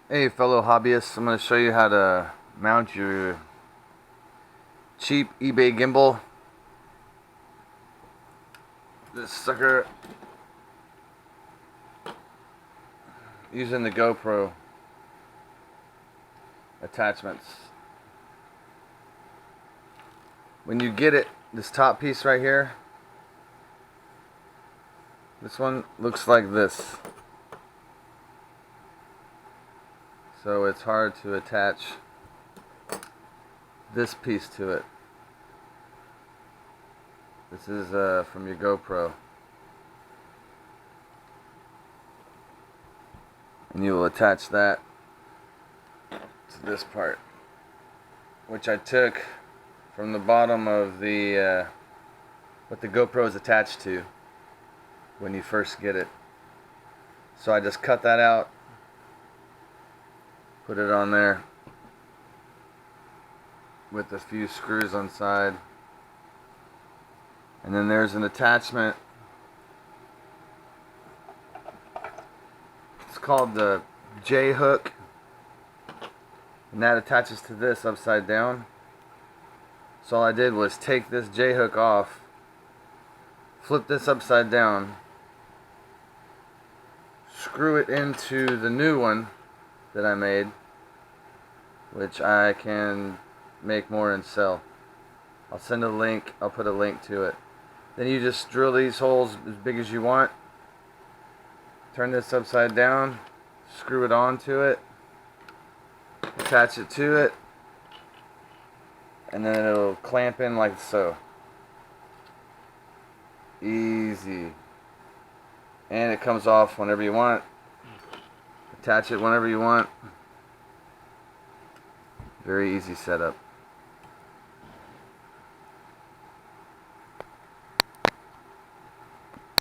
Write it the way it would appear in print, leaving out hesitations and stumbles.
Hey fellow hobbyists, I'm going to show you how to mount your cheap eBay gimbal. This sucker using the GoPro attachments. When you get it, this top piece right here, this one looks like this. So it's hard to attach this piece to it. This is from your GoPro. And you will attach that to this part, which I took from the bottom of the what the GoPro is attached to when you first get it. So I just cut that out, put it on there with a few screws on side, and then there's an attachment. It's called the J hook, and that attaches to this upside down. So all I did was take this J hook off, flip this upside down, screw it into the new one that I made, which I can make more and sell. I'll send a link, I'll put a link to it. Then you just drill these holes as big as you want, turn this upside down, screw it onto it, attach it to it, and then it'll clamp in like so. Easy. And it comes off whenever you want. Attach it whenever you want. Very easy setup.